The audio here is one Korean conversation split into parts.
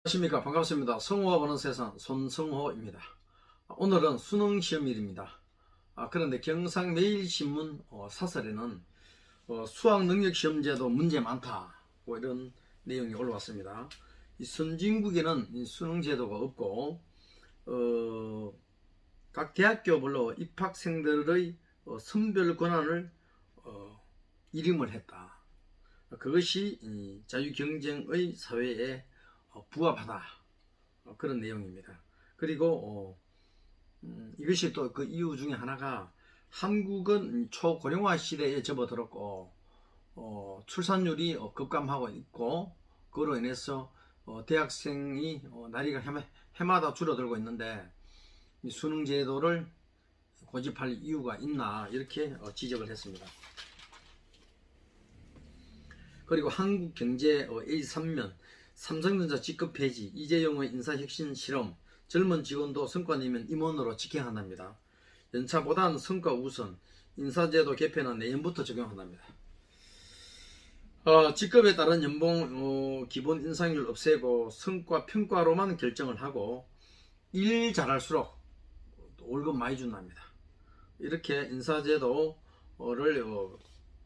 안녕하십니까. 반갑습니다. 성호가 보는 세상 손성호입니다. 오늘은 수능시험일입니다. 그런데 경상매일신문 사설에는 수학능력시험제도 문제 많다, 이런 내용이 올라왔습니다. 이 선진국에는 이 수능제도가 없고 각 대학교별로 입학생들의 선별 권한을 이름을 했다. 그것이 자유경쟁의 사회에 부합하다, 그런 내용입니다. 그리고 이것이 또 그 이유 중에 하나가 한국은 초고령화 시대에 접어들었고 출산율이 급감하고 있고, 그로 인해서 대학생이 나이가 해마다 줄어들고 있는데 이 수능 제도를 고집할 이유가 있나, 이렇게 지적을 했습니다. 그리고 한국경제 A3면 삼성전자 직급 폐지, 이재용의 인사혁신 실험, 젊은 직원도 성과 내면 임원으로 직행한답니다. 연차보다는 성과 우선, 인사제도 개편은 내년부터 적용한답니다. 직급에 따른 연봉 기본 인상률 없애고 성과 평가로만 결정을 하고 일 잘할수록 월급 많이 준답니다. 이렇게 인사제도를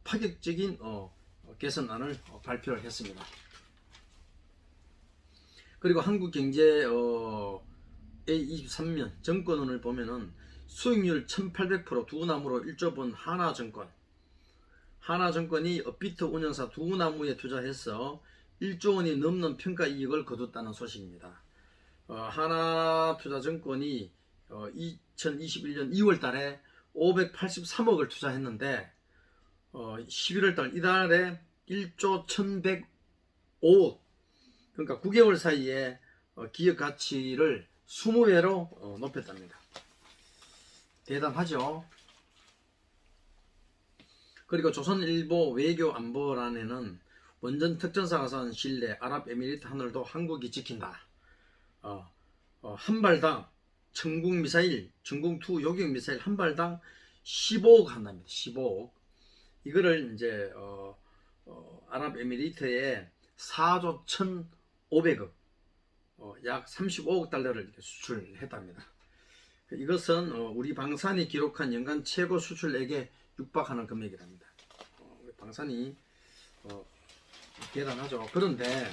파격적인 개선안을 발표를 했습니다. 그리고 한국경제 A23면 정권원을 보면은 수익률 1800% 두나무로 1조 번 하나증권이 업비트 운영사 두나무에 투자해서 1조 원이 넘는 평가이익을 거뒀다는 소식입니다. 하나투자증권이 2021년 2월 달에 583억을 투자했는데 11월 달 이달에 1조 1105억, 그러니까 9개월 사이에 기업 가치를 20배로 높였답니다. 대단하죠. 그리고 조선일보 외교안보란에는 원전 특전사가 산 신뢰, 아랍에미리트 하늘도 한국이 지킨다. 한 발당 천국 미사일, 전국2 요격 미사일 한 발당 15억 한답니다. 15억. 이거를 이제 아랍에미리트에 4조 1,500억, 약 35억 달러를 수출했답니다. 이것은 우리 방산이 기록한 연간 최고 수출액에 육박하는 금액이랍니다. 방산이 대단하죠. 그런데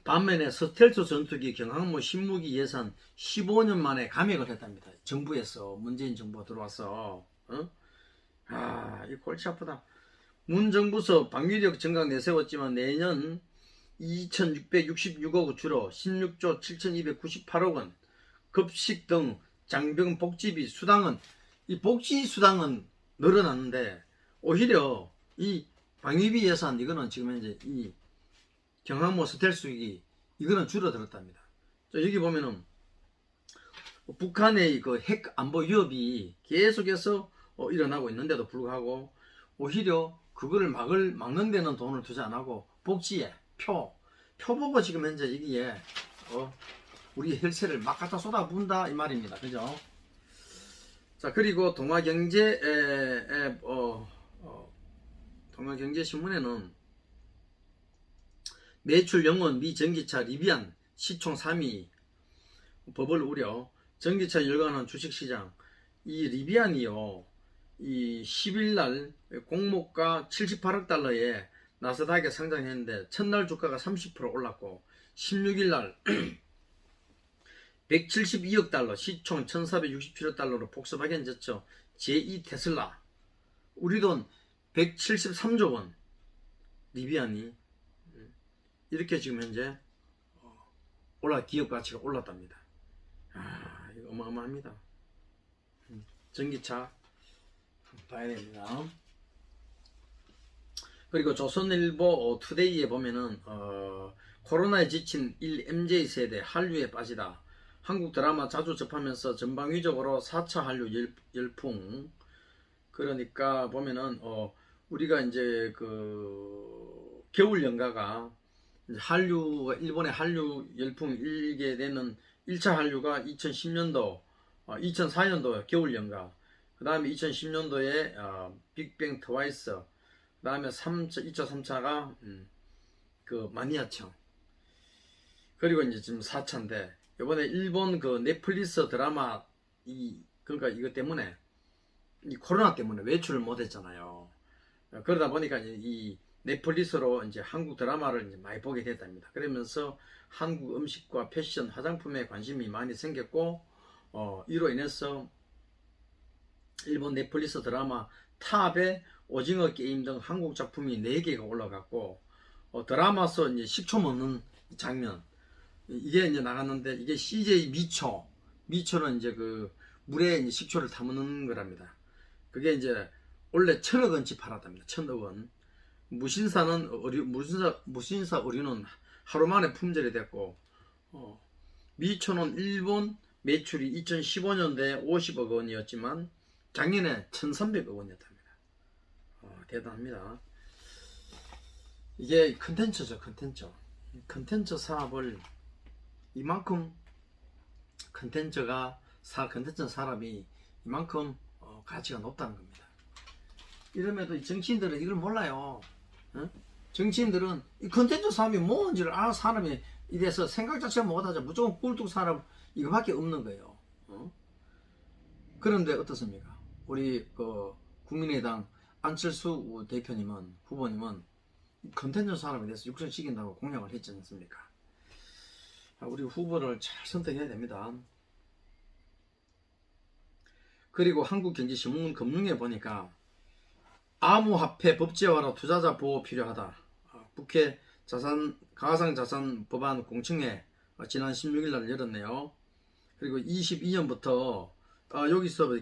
반면에 스텔스 전투기 경항모 신무기 예산 15년 만에 감액을 했답니다. 정부에서, 문재인 정부가 들어와서. 이 골치 아프다. 문정부서 방위력 증강 내세웠지만 내년 2666억 줄어 16조 7298억 원, 급식 등 장병 복지비 수당은, 이 복지 수당은 늘어났는데 오히려 이 방위비 예산, 이거는 지금 현재 이 경항모 스텔스기 이거는 줄어들었답니다. 여기 보면은 북한의 그 핵 안보 위협이 계속해서 일어나고 있는데도 불구하고 오히려 그거를 막는 데는 돈을 투자 안 하고 복지에 표 보고 지금 현재 이게 우리 혈세를 막 갖다 쏟아부은다, 이 말입니다. 그죠? 자, 그리고 동아경제신문에는 매출 영원 미전기차 리비안 시총 3위 버블 우려, 전기차 열광하는 주식시장. 이 리비안이요, 이 10일날 공모가 78억 달러에 나스닥에 상장했는데 첫날 주가가 30% 올랐고 16일날 172억 달러, 시총 1467억 달러로 폭스바겐 제쳐 제2 테슬라, 우리 돈 173조 원 리비안이 이렇게 지금 현재 기업 가치가 올랐답니다. 이거 어마어마합니다. 전기차 봐야 됩니다. 그리고 조선일보 투데이에 보면은 코로나에 지친 1MZ 세대 한류에 빠지다. 한국 드라마 자주 접하면서 전방위적으로 4차 한류 열풍. 그러니까 보면은 우리가 이제 그 겨울 연가가 한류가, 일본의 한류 열풍이 일게 되는 1차 한류가 2010년도 2004년도 겨울 연가, 그 다음에 2010년도에 빅뱅 트와이스, 그 다음에 2차 3차가 그 마니아청. 그리고 이제 지금 4차인데 이번에 일본 그 넷플릭스 드라마 그러니까 이것 때문에 이 코로나 때문에 외출을 못 했잖아요. 그러다 보니까 이 넷플릭스로 이제 한국 드라마를 이제 많이 보게 됐답니다. 그러면서 한국 음식과 패션, 화장품에 관심이 많이 생겼고, 이로 인해서 일본 넷플릭스 드라마 탑에 오징어 게임 등 한국 작품이 4개가 올라갔고, 드라마서 이제 10초 먹는 장면, 이게 이제 나갔는데, 이게 CJ 미초는 이제 그 물에 이제 식초를 타먹는 거랍니다. 그게 이제 원래 1,000억원치 팔았답니다. 1,000억원. 무신사 의류는 하루 만에 품절이 됐고, 미초는 일본 매출이 2015년도에 50억 원이었지만 작년에 1,300억 원이었답니다. 대단합니다. 이게 컨텐츠죠, 컨텐츠. 컨텐츠 사업을 이만큼 컨텐츠 사람이 이만큼 가치가 높다는 겁니다. 이러면도 정치인들은 이걸 몰라요. 정치인들은 이 컨텐츠 사업이 뭔지를 사람이 이래서 생각 자체가 못하죠. 무조건 꿀뚝 사람 이거밖에 없는 거예요. 그런데 어떻습니까? 우리 그 국민의당 안철수 후보님은 컨텐츠 사람에 대해서 육성시킨다고 공약을 했지 않습니까? 우리 후보를 잘 선택해야 됩니다. 그리고 한국경제신문 금융에 보니까 암호화폐 법제화로 투자자 보호 필요하다. 국회 가상자산 법안 공청회 지난 16일 날 열었네요. 그리고 22년부터 여기서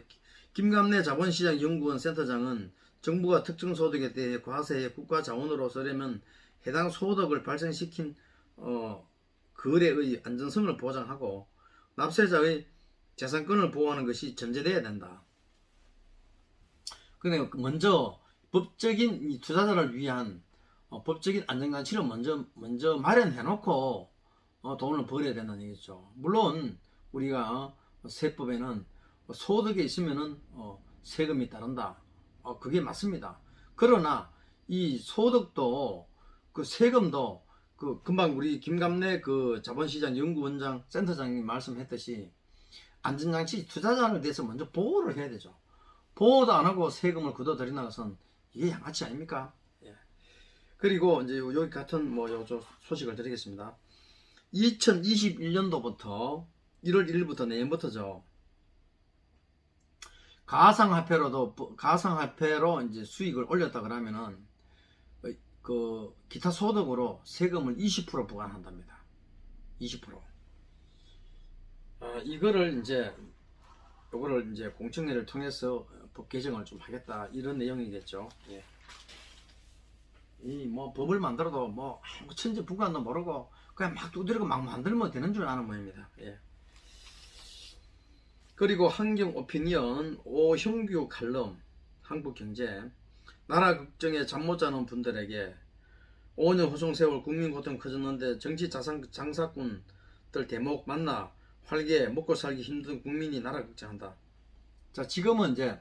김감래 자본시장연구원 센터장은 정부가 특정 소득에 대해 과세의 국가 자원으로 쓰려면 해당 소득을 발생시킨 거래의 안전성을 보장하고 납세자의 재산권을 보호하는 것이 전제되어야 된다. 그러니까 먼저 법적인 이 투자자를 위한 법적인 안전장치를 먼저 마련해놓고 돈을 벌어야 된다는 얘기죠. 물론 우리가 세법에는 소득에 있으면은 세금이 따른다. 그게 맞습니다. 그러나 이 소득도 그 세금도 그 금방 우리 김감래 그 자본시장 연구원장 센터장님 말씀했듯이 안전장치 투자자를 대해서 먼저 보호를 해야 되죠. 보호도 안 하고 세금을 걷어들이는 것은 이게 양아치 아닙니까? 예. 그리고 이제 여기 같은 소식을 드리겠습니다. 2021년도부터 1월 1일부터 내년부터죠. 가상화폐로 이제 수익을 올렸다 그러면은 그 기타 소득으로 세금을 20% 부과한답니다. 20%. 이거를 이제 공청회를 통해서 법 개정을 좀 하겠다 이런 내용이겠죠. 예. 이 법을 만들어도 아무 천지 부관도 모르고 그냥 막 두드리고 막 만들면 되는 줄 아는 모양입니다. 예. 그리고 환경 오피니언 오형규 칼럼 한국경제 나라 걱정에 잠 못 자는 분들에게 5년 호송 세월 국민 고통 커졌는데 정치 장사꾼들 대목 만나 활게 먹고 살기 힘든 국민이 나라 걱정한다. 자, 지금은 이제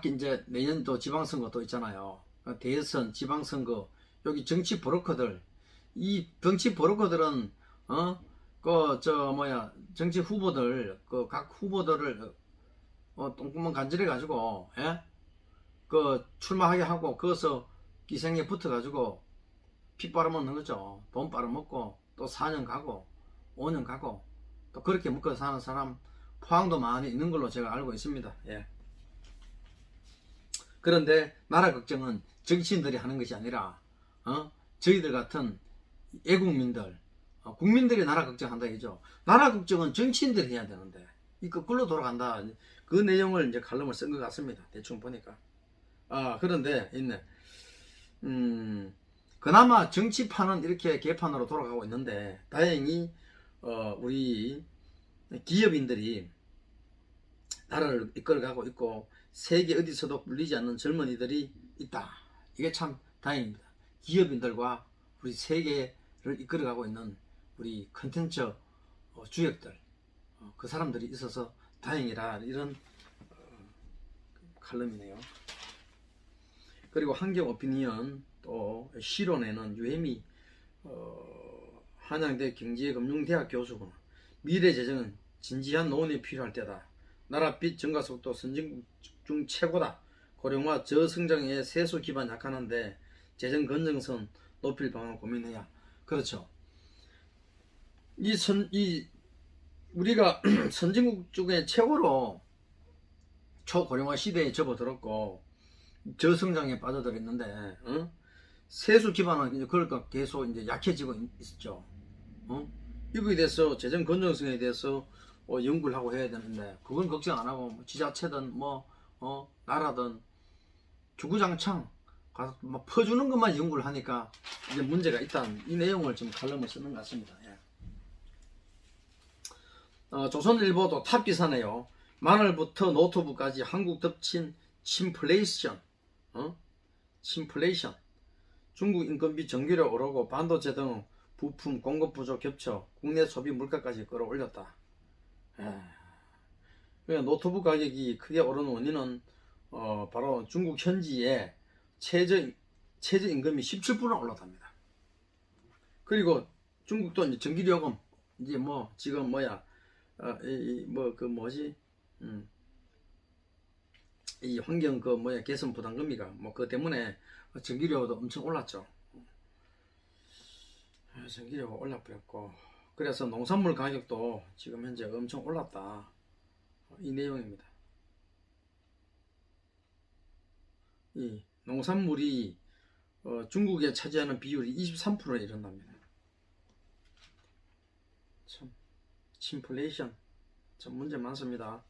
이제 내년도 지방선거 또 있잖아요. 대선, 지방선거, 여기 정치 브로커들, 이 정치 브로커들은 정치 후보들, 각 후보들을 똥구멍 간질해 가지고 출마하게 하고 거기서 기생에 붙어 가지고 피 빨아먹는 거죠. 돈 빨아먹고 또 4년 가고 5년 가고 또 그렇게 먹고 사는 사람 포항도 많이 있는 걸로 제가 알고 있습니다. 예. 그런데 나라 걱정은 정치인들이 하는 것이 아니라 저희들 같은 애국민들, 국민들이 나라 걱정한다 이죠. 나라 걱정은 정치인들이 해야 되는데 이 거꾸로 돌아간다. 그 내용을 이제 칼럼을 쓴 것 같습니다. 대충 보니까. 그런데 있네. 그나마 정치판은 이렇게 개판으로 돌아가고 있는데 다행히 우리 기업인들이 나라를 이끌어가고 있고 세계 어디서도 불리지 않는 젊은이들이 있다. 이게 참 다행입니다. 기업인들과 우리 세계를 이끌어가고 있는 우리 컨텐츠 주역들 그 사람들이 있어서 다행이라 이런 칼럼이네요. 그리고 환경 오피니언 또 실론에는 유해미 한양대 경제금융대학 교수구나. 미래 재정은 진지한 논의이 필요할 때다. 나라 빚 증가 속도 선진국 중 최고다. 고령화 저성장에 세수 기반 약하는데 재정 건전성 높일 방안 고민해야. 그렇죠. 우리가 선진국 중에 최고로 초고령화 시대에 접어들었고 저성장에 빠져들었는데 세수 기반은 이제 그러니까 계속 이제 약해지고 있었죠. 이거에 대해서 재정 건전성에 대해서 연구를 하고 해야 되는데 그건 걱정 안 하고 뭐 지자체든 나라든 주구장창 가서 막 퍼주는 것만 연구를 하니까 이제 문제가 있다는 이 내용을 지금 칼럼을 쓰는 것 같습니다. 예. 조선일보도 탑기사네요. 마늘부터 노트북까지 한국 덮친 침플레이션. 침플레이션. 중국 인건비 전기료 오르고 반도체 등 부품 공급 부족 겹쳐 국내 소비 물가까지 끌어올렸다. 그러니까 노트북 가격이 크게 오르는 원인은 바로 중국 현지의 최저 임금이 17% 올랐답니다. 그리고 중국도 이제 전기요금 이제 뭐 지금 이 환경 개선 부담금이가 그것 때문에 전기료도 엄청 올랐죠. 전기료가 올라버렸고 그래서 농산물 가격도 지금 현재 엄청 올랐다. 이 내용입니다. 이 농산물이 중국에 차지하는 비율이 23%에 이른답니다. 참 침플레이션 참 문제 많습니다.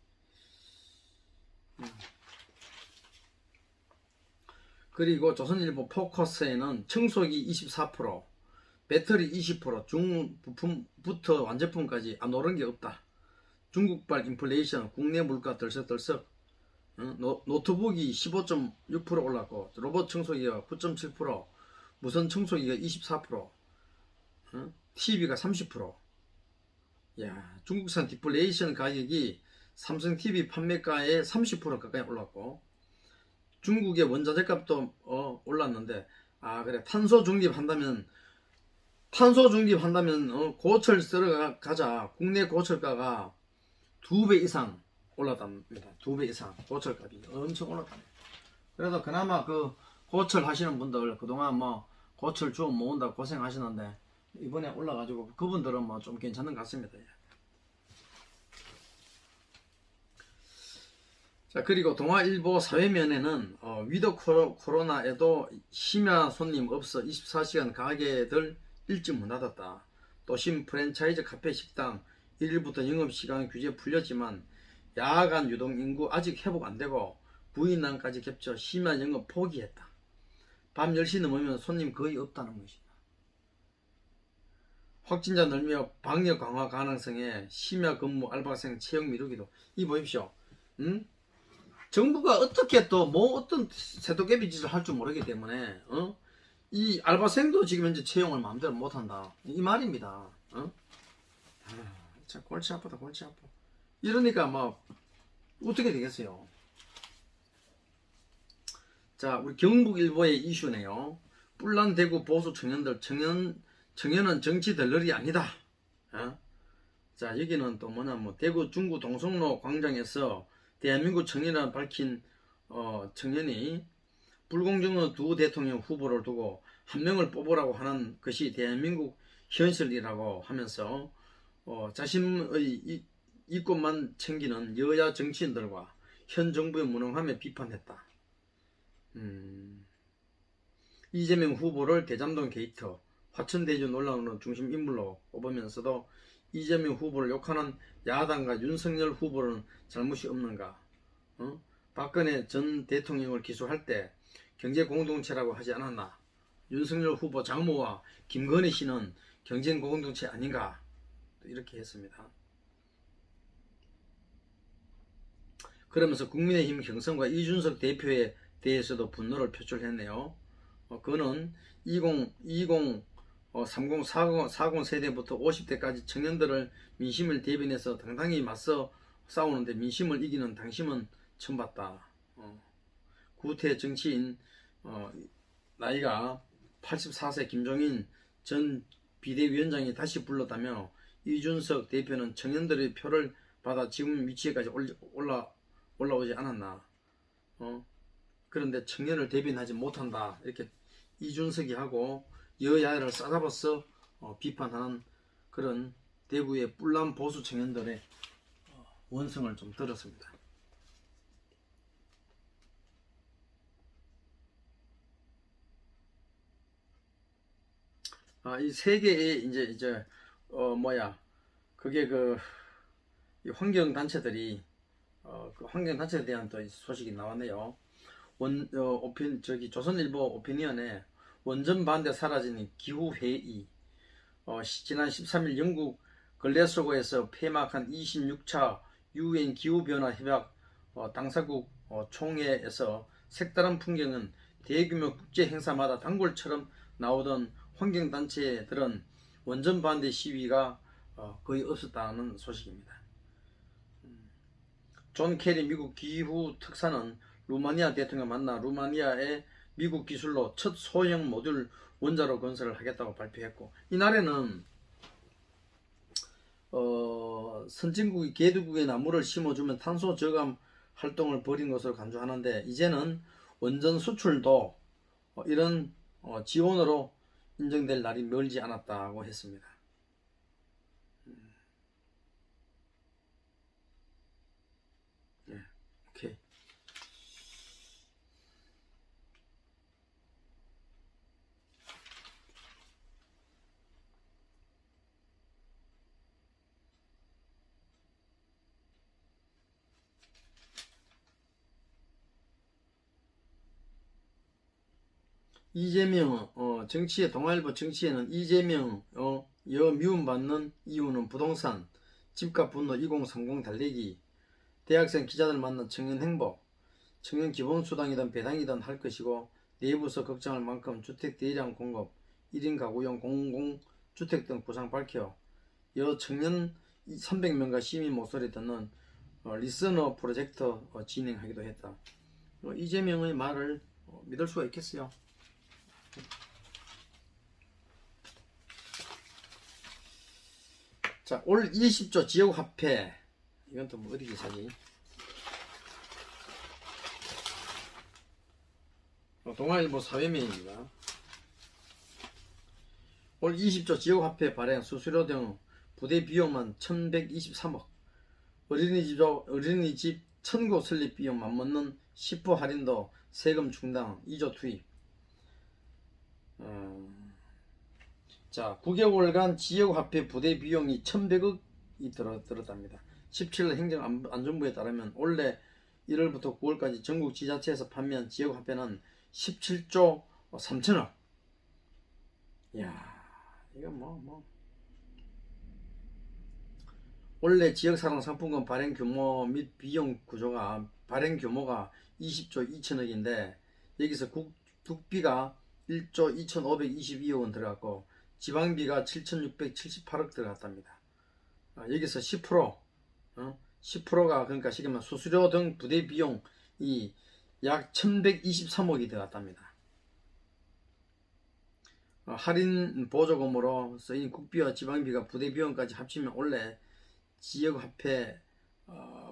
그리고 조선일보 포커스에는 청소기 24%, 배터리 20%, 중부품부터 완제품까지 안 오른 게 없다. 중국발 인플레이션, 국내 물가 들썩들썩. 노트북이 15.6% 올랐고 로봇 청소기가 9.7%, 무선 청소기가 24%, TV가 30%. 야, 중국산 디플레이션 가격이 삼성 TV 판매가의 30% 가까이 올랐고 중국의 원자재 값도 올랐는데 그래 탄소 중립한다면 고철 쓰러 가자. 국내 고철가가 2배 이상 올랐답니다. 2배 이상 고철값이 엄청 올랐답니다. 그래서 그나마 그 고철 하시는 분들 그동안 고철 주워 모은다고 고생하시는데 이번에 올라가지고 그분들은 좀 괜찮은 것 같습니다. 자, 그리고 동아일보 사회면에는 위드 코로나에도 심야 손님 없어 24시간 가게들 일찍 문 닫았다. 도심 프랜차이즈 카페 식당 1일부터 영업시간 규제 풀렸지만 야간 유동 인구 아직 회복 안되고 부인난까지 겹쳐 심야 영업 포기했다. 밤 10시 넘으면 손님 거의 없다는 것이다. 확진자 늘며 방역 강화 가능성에 심야 근무 알바생 채용 미루기도. 이 보십시오. 정부가 어떻게 또 어떤 새도깨비 짓을 할 줄 모르기 때문에 이 알바생도 지금 현재 채용을 마음대로 못한다. 이 말입니다. 자, 골치 아프다 골치 아파. 이러니까 어떻게 되겠어요. 자, 우리 경북일보의 이슈네요. 뿔난 대구 보수 청년들 청년은 정치 덜러리 아니다. 자, 여기는 또 대구 중구 동성로 광장에서 대한민국 청년이라 밝힌 청년이 불공정의 두 대통령 후보를 두고 한 명을 뽑으라고 하는 것이 대한민국 현실이라고 하면서 자신의 이권만 챙기는 여야 정치인들과 현 정부의 무능함에 비판했다. 이재명 후보를 대장동 게이트, 화천대유 논란으로 중심 인물로 꼽으면서도 이재명 후보를 욕하는 야당과 윤석열 후보는 잘못이 없는가? 박근혜 전 대통령을 기소할 때 경제공동체라고 하지 않았나? 윤석열 후보 장모와 김건희 씨는 경제공동체 아닌가? 이렇게 했습니다. 그러면서 국민의힘 경선과 이준석 대표에 대해서도 분노를 표출했네요. 그는 30, 40 세대부터 50대까지 청년들을 민심을 대변해서 당당히 맞서 싸우는데 민심을 이기는 당심은 처음 봤다. 구태 정치인 나이가 84세 김종인 전 비대위원장이 다시 불렀다며 이준석 대표는 청년들의 표를 받아 지금 위치에까지 올라오지 않았나. 그런데 청년을 대변하지 못한다. 이렇게 이준석이 하고 여야를 싸잡아서 비판하는 그런 대구의 뿔난 보수 청년들의 원성을 좀 들었습니다. 이 세 개의 이제 그게 이 환경 단체들이 그 환경 단체에 대한 또 소식이 나왔네요. 조선일보 오피니언에 원전 반대 사라지는 기후 회의. 지난 13일 영국 글래스고에서 폐막한 26차 UN 기후변화 협약 당사국 총회에서 색다른 풍경은 대규모 국제 행사마다 단골처럼 나오던 환경단체들은 원전 반대 시위가 거의 없었다는 소식입니다. 존 케리 미국 기후 특사는 루마니아 대통령 만나 루마니아의 미국 기술로 첫 소형 모듈 원자로 건설을 하겠다고 발표했고, 이날에는 선진국이 개도국에 나무를 심어주면 탄소 저감 활동을 벌인 것으로 간주하는데, 이제는 원전 수출도 이런 지원으로 인정될 날이 멀지 않았다고 했습니다. 오케이. 이재명 정치에 동아일보 정치에는 이재명 여 미움받는 이유는 부동산, 집값 분노 2030 달리기, 대학생 기자들 만난 청년 행복, 청년 기본수당이든 배당이든 할 것이고, 내부서 걱정할 만큼 주택 대량 공급, 1인 가구용 공공주택 등 구상 밝혀 여 청년 300명과 시민 목소리 듣는 리스너 프로젝트 진행하기도 했다. 이재명의 말을 믿을 수가 있겠어요? 자, 올 20조 지역화폐, 이건 또 뭐 어디 기사지? 동아일보 사회면입니다. 올 20조 지역화폐 발행, 수수료 등 부대 비용만 1123억, 어린이집 1000곳 설립 비용 맞먹는 10% 할인도 세금 충당 2조 투입. 자, 9개월간 지역화폐 부대 비용이 1100억이 들었답니다. 17일 행정안전부에 따르면 올해 1월부터 9월까지 전국 지자체에서 판매한 지역화폐는 17조 3천억. 이야, 이거 원래 지역사랑 상품권 발행 규모 및 비용 구조가 발행 규모가 20조 2천억인데 여기서 국비가 1조 2522억원 들어갔고 지방비가 7678억 들어갔답니다. 여기서 10%가 그러니까 지금 수수료 등 부대 비용이 약 1123억이 들어갔답니다. 할인 보조금으로 쓰인 국비와 지방비가 부대 비용까지 합치면 원래 지역화폐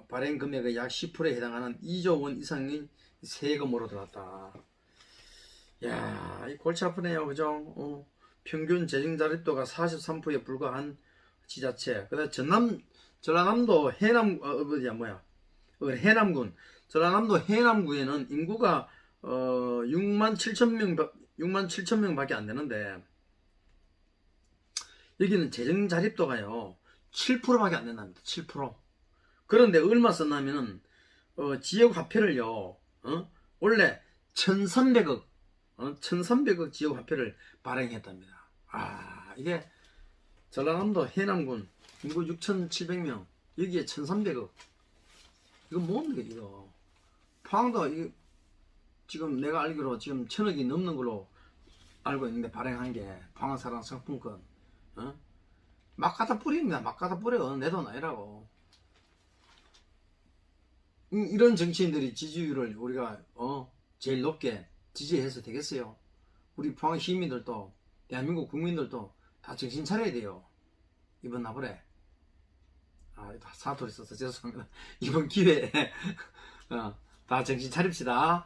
발행 금액의 약 10%에 해당하는 2조 원 이상의 세금으로 들어갔다. 야, 이 골치 아프네요, 그죠? 평균 재정자립도가 43%에 불과한 지자체. 그다음 전라남도 해남군. 전라남도 해남구에는 인구가 6만 7천 명밖에 안 되는데 여기는 재정자립도가요 7%밖에 안 된답니다. 7%. 그런데 얼마 썼냐면은 지역화폐를요 원래 1300억 지역화폐를 발행했답니다. 이게 전라남도 해남군 인구 6,700명 여기에 1,300억. 이거 뭡니까 이거? 포항도 이게 지금 내가 알기로 지금 1,000억이 넘는 걸로 알고 있는데 발행한 게 포항사랑 상품권 막 갖다 뿌립니다. 막 갖다 뿌려. 내 돈 아니라고. 이런 정치인들이 지지율을 우리가 제일 높게 지지해서 되겠어요? 우리 포항 시민들도 대한민국 국민들도 다 정신 차려야 돼요. 이번 나불에 사투리 써서 죄송합니다. 이번 기회에 다 정신 차립시다.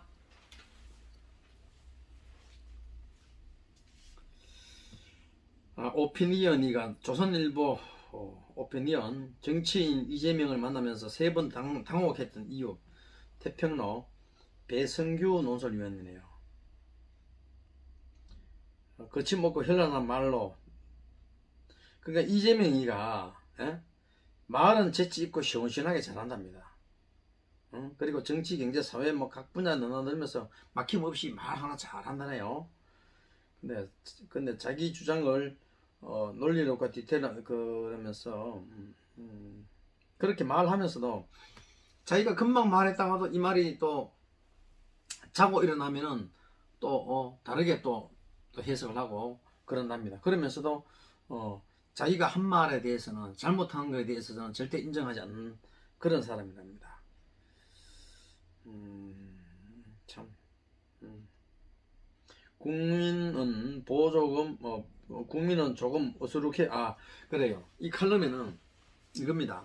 오피니언이가 조선일보 오피니언 정치인 이재명을 만나면서 3번 당혹했던 이유 태평로 배성규 논설위원이네요. 거침없고 현란한 말로 그러니까 이재명이가 말은 재치 있고 시원시원하게 잘한답니다. 그리고 정치, 경제, 사회 뭐 각 분야 넘어들면서 막힘없이 말 하나 잘한다네요. 근데 자기 주장을 논리력과 디테일 그러면서 그렇게 말하면서도 자기가 금방 말했다가도 이 말이 또 자고 일어나면은 또 다르게 또 해석을 하고 그런답니다. 그러면서도 자기가 한 말에 대해서는 잘못한 것에 대해서는 절대 인정하지 않는 그런 사람이랍니다. 참. 국민은 보조금 국민은 조금 어수룩해. 그래요. 이 칼럼에는 이겁니다.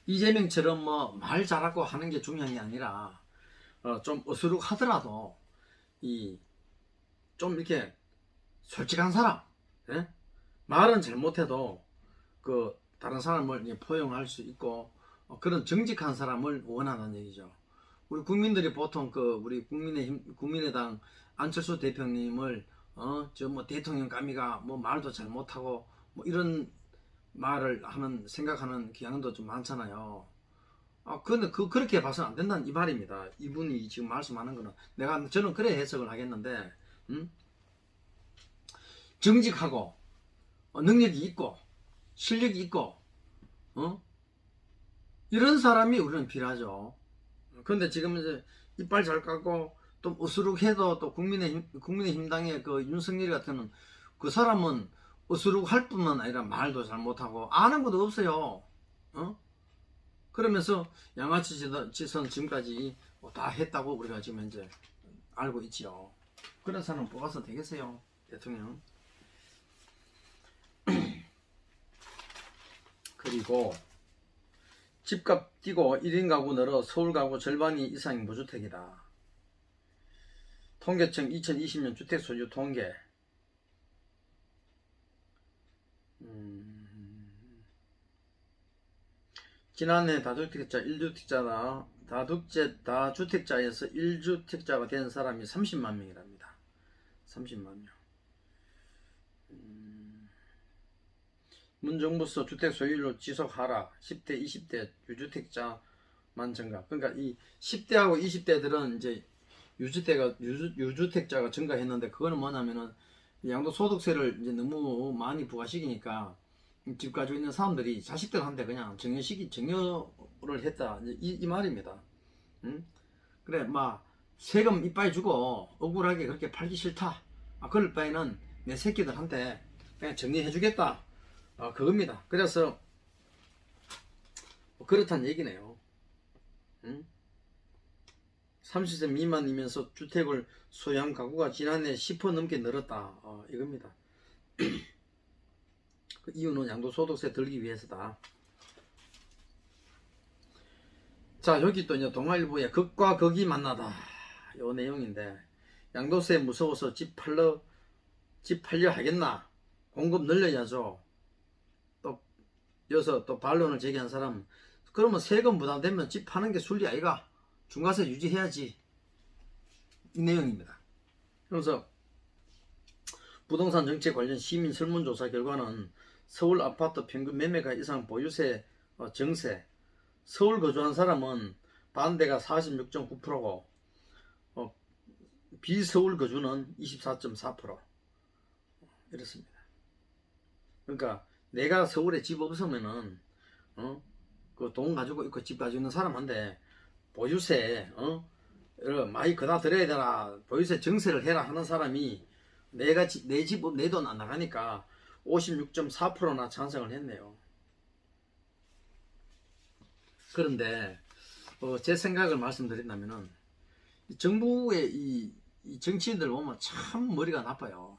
이재명처럼 뭐 말 잘하고 하는 게 중요한 게 아니라 좀 어수룩하더라도 좀 이렇게 솔직한 사람, 말은 잘못해도 그 다른 사람을 포용할 수 있고 그런 정직한 사람을 원하는 얘기죠. 우리 국민들이 보통 우리 국민의당 안철수 대표님을 저 뭐 대통령 까미가 뭐 말도 잘 못하고 뭐 이런 말을 생각하는 경향도 좀 많잖아요. 근데 그렇게 봐서는 안 된다는 이 말입니다. 이분이 지금 말씀하는 거는 저는 그래 해석을 하겠는데, 정직하고 능력이 있고 실력이 있고 이런 사람이 우리는 필요하죠. 근데 지금 이제 이빨 잘 깎고 또 어수룩해도 또 국민의힘당의 그 윤석열 같은 그 사람은 어수룩할 뿐만 아니라 말도 잘 못하고 아는 것도 없어요. 그러면서 양아치짓은 지금까지 다 했다고 우리가 지금 현재 알고 있지요. 그런 사람 뽑아서 되겠어요, 대통령. 그리고 집값 뛰고 1인 가구 늘어 서울 가구 절반이 이상이 무주택이다. 통계청 2020년 주택 소유 통계. 지난해 다주택자에서 1주택자가 된 사람이 30만 명이랍니다. 30만 명. 문정부서 주택 소유율 지속 하락, 10대, 20대 유주택자만 증가. 그러니까 이 10대하고 20대들은 이제 유주택자가 증가했는데 그거는 뭐냐면은 양도소득세를 이제 너무 많이 부과시키니까 집 가지고 있는 사람들이 자식들한테 그냥 증여를 했다. 이 말입니다. 그래, 세금 이빠이 주고 억울하게 그렇게 팔기 싫다. 그럴 바에는 내 새끼들한테 그냥 정리해주겠다. 그겁니다. 그래서 그렇다는 얘기네요. 30세 미만이면서 주택을 소유한 가구가 지난해 10% 넘게 늘었다. 이겁니다. 그 이유는 양도소득세 들기 위해서다. 자, 여기 또 이제 동아일보에 극과 극이 만나다. 요 내용인데, 양도세 무서워서 집 팔려 하겠나? 공급 늘려야죠. 여기서 또 반론을 제기한 사람, 그러면 세금 부담되면 집 파는 게 순리 아이가? 중과세 유지해야지. 이 내용입니다. 그래서 부동산 정책 관련 시민 설문조사 결과는 서울 아파트 평균 매매가 이상 보유세 정세, 서울 거주한 사람은 반대가 46.9%고 비서울 거주는 24.4% 이렇습니다. 그러니까 내가 서울에 집 없으면은 그 돈 가지고 있고 집 가지고 있는 사람한테 보유세 많이 그다 들어야 되나, 보유세 정세를 해라 하는 사람이 내 집 내 돈 안 나가니까 56.4%나 찬성을 했네요. 그런데 제 생각을 말씀드린다면은 정부의 이 정치인들 보면 참 머리가 나빠요.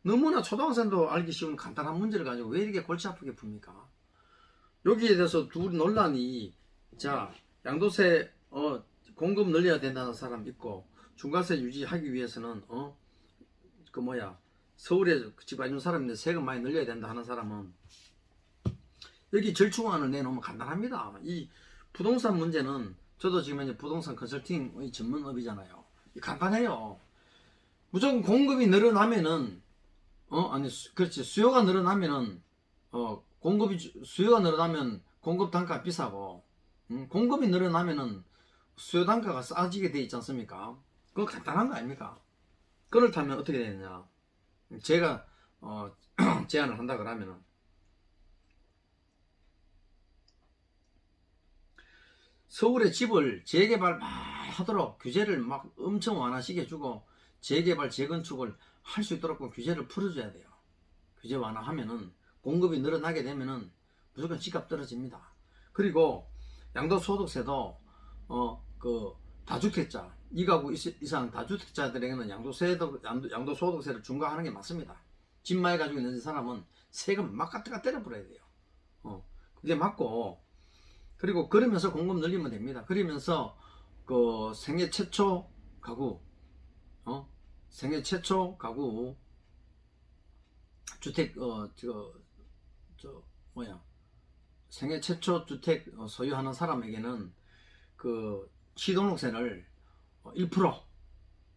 너무나 초등학생도 알기 쉬운 간단한 문제를 가지고 왜 이렇게 골치 아프게 풉니까? 여기에 대해서 둘 논란이, 자, 양도세 공급 늘려야 된다는 사람 있고, 중과세 유지하기 위해서는 서울에 집 가진 사람인데 세금 많이 늘려야 된다 하는 사람은 여기 절충안을 내놓으면 간단합니다. 이 부동산 문제는, 저도 지금 이제 부동산 컨설팅의 전문업이잖아요. 간단해요. 무조건 공급이 늘어나면은 그렇지, 수요가 늘어나면은 수요가 늘어나면 공급 단가 비싸고, 공급이 늘어나면은 수요 단가가 싸지게 돼 있지 않습니까? 그건 간단한 거 아닙니까? 그렇다면 어떻게 되느냐? 제가 제안을 한다 그러면은, 서울에 집을 재개발 막 하도록 규제를 막 엄청 완화시켜 주고, 재개발 재건축을 할 수 있도록 규제를 풀어줘야 돼요. 규제 완화하면은 공급이 늘어나게 되면은 무조건 집값 떨어집니다. 그리고 양도소득세도 그 다주택자 2가구 이상 다주택자들에게는 양도소득세를 중과하는 게 맞습니다. 집 많이 가지고 있는 사람은 세금 막 갖다가 때려버려야 돼요. 그게 맞고, 그리고 그러면서 공급 늘리면 됩니다. 그러면서 그 생애 최초 가구 주택 생애 최초 주택 소유하는 사람에게는 그 시등록세를 1%,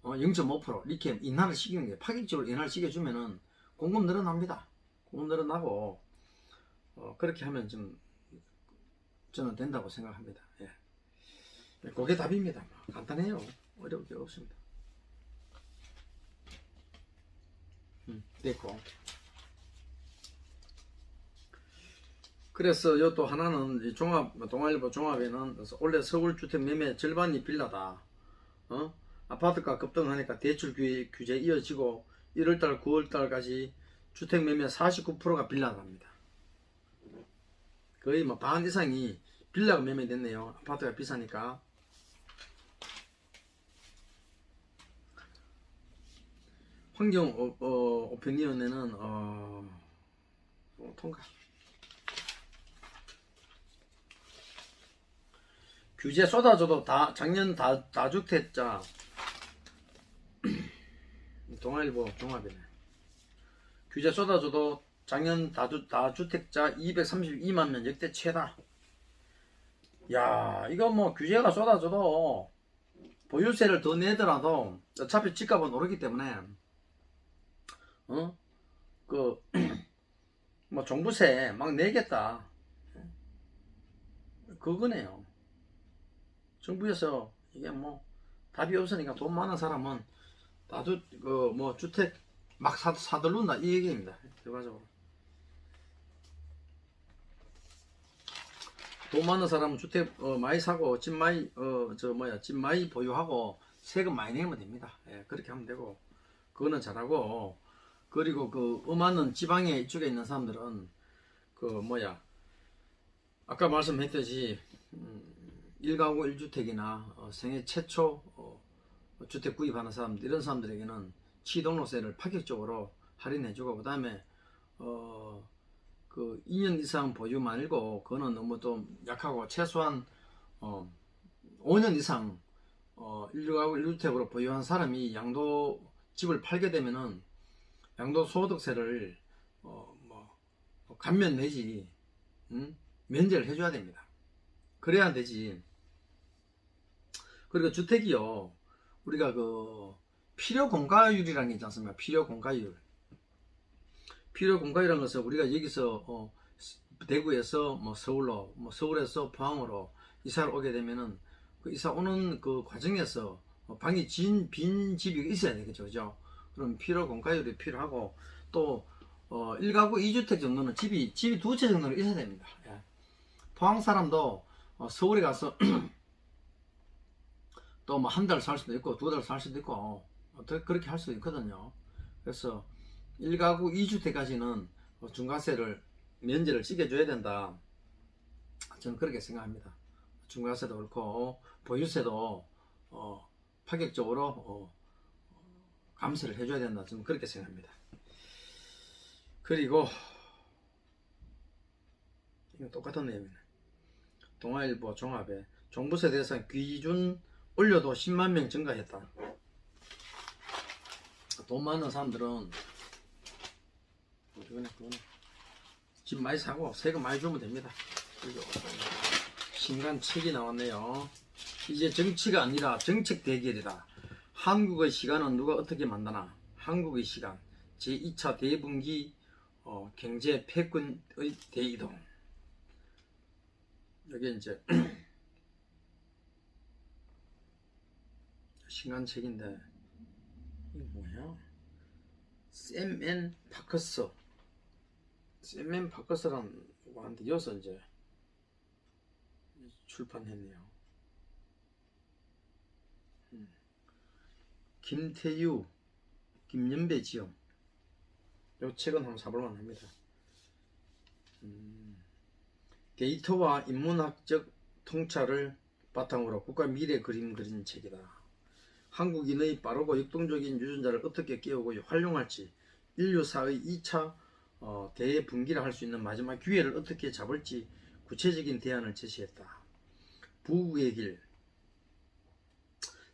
0.5% 이렇게 인하를 시키는 게, 파격적으로 인하를 시켜주면은 공급 늘어납니다. 공급 늘어나고, 그렇게 하면 좀 저는 된다고 생각합니다. 예. 그게 답입니다. 간단해요. 어려울 게 없습니다. 됐고. 그래서 요 또 하나는 동아일보 종합에는 원래 서울 주택 매매 절반이 빌라다. 아파트가 급등하니까 대출 규제 이어지고 1월달 9월달까지 주택 매매 49%가 빌라답니다. 거의 뭐 반 이상이 빌라가 매매됐네요. 아파트가 비싸니까. 환경 오피니언에는 통과. 규제 쏟아져도 작년 다주택자 동아일보 종합이네. 규제 쏟아져도 작년 다주택자 232만 명 역대 최다. 야, 이거 뭐 규제가 쏟아져도 보유세를 더 내더라도 어차피 집값은 오르기 때문에 뭐 종부세 막 내겠다, 그거네요. 정부에서 이게 뭐 답이 없으니까 돈 많은 사람은 나도 뭐 주택 막 사들른다 이 얘기입니다. 결과적으로 돈 많은 사람은 주택 많이 사고 집 많이 집 많이 보유하고 세금 많이 내면 됩니다. 예, 그렇게 하면 되고, 그거는 잘하고. 그리고 그 많은 지방에 이쪽에 있는 사람들은 아까 말씀했듯이 1가구 1주택이나 생애 최초 주택 구입하는 사람들, 이런 사람들에게는 취등록세를 파격적으로 할인해주고, 그 다음에 그 2년 이상 보유 말고, 그거는 너무 좀 약하고 최소한 5년 이상 1가구 1주택으로 보유한 사람이 집을 팔게 되면은 양도소득세를 감면 내지 면제를 해줘야 됩니다. 그래야 되지. 그리고 주택이요, 우리가 그 필요공가율이라는 게 있지 않습니까? 필요공가율이라는 것은 우리가 여기서 대구에서 서울에서 포항으로 이사를 오게 되면은 그 이사 오는 그 과정에서 방이 빈 집이 있어야 되겠죠, 그죠? 그럼 필요공가율이 필요하고, 또 1가구 2주택 정도는 집이 2채 정도는 있어야 됩니다. 예. 포항 사람도 서울에 가서 또 뭐 한 달 살 수도 있고 2달 살 수도 있고 그렇게 할 수도 있거든요. 그래서 1가구 2주택까지는 중과세를 면제를 시켜줘야 된다, 저는 그렇게 생각합니다. 중과세도 그렇고 보유세도 파격적으로 감시를 해줘야 된다. 저는 그렇게 생각합니다. 그리고 이거 똑같은 내용이네. 동아일보 종합에 종부세 대상 기준 올려도 10만 명 증가했다. 돈 많은 사람들은 그거네. 집 많이 사고 세금 많이 주면 됩니다. 그리고 신간 책이 나왔네요. 이제 정치가 아니라 정책 대결이다. 한국의 시간은 누가 어떻게 만드나. 한국의 시간 제2차 대분기 경제 패권의 대이동. 여기 이제 신간 책인데 이게 뭐야? 샘앤 파커스. 샘앤 파커스라는 거한테 이어서 이제 출판했네요. 김태유, 김연배 지음. 이 책은 한번 사볼만 합니다. 데이터와 인문학적 통찰을 바탕으로 국가 미래 그림 그린 책이다. 한국인의 빠르고 역동적인 유전자를 어떻게 깨우고 활용할지, 인류사의 2차 대분기라 할 수 있는 마지막 기회를 어떻게 잡을지 구체적인 대안을 제시했다. 부국의 길,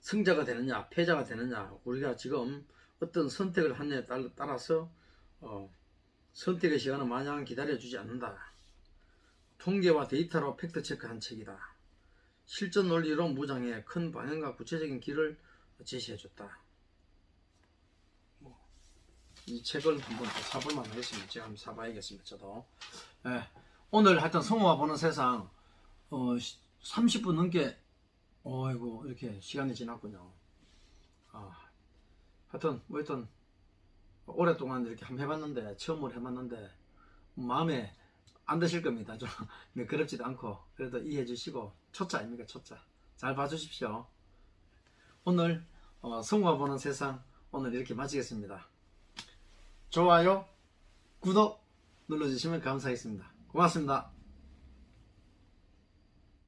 승자가 되느냐 패자가 되느냐, 우리가 지금 어떤 선택을 하느냐에 따라서 선택의 시간은 마냥 기다려주지 않는다. 통계와 데이터로 팩트체크한 책이다. 실전 논리로 무장해 큰 방향과 구체적인 길을 제시해줬다. 이 책을 한번 사볼만 하겠습니다. 제가 한번 사봐야겠습니다. 저도. 오늘 하여튼 성우와 보는 세상 30분 넘게 어이구 이렇게 시간이 지났군요. 하여튼 오랫동안 이렇게 한번 해봤는데, 처음으로 해봤는데 마음에 안 드실 겁니다. 좀 매끄럽지도 않고. 그래도 이해해 주시고, 초짜 아닙니까? 초짜 잘 봐주십시오. 오늘 성우와 보는 세상 오늘 이렇게 마치겠습니다. 좋아요, 구독 눌러주시면 감사하겠습니다. 고맙습니다.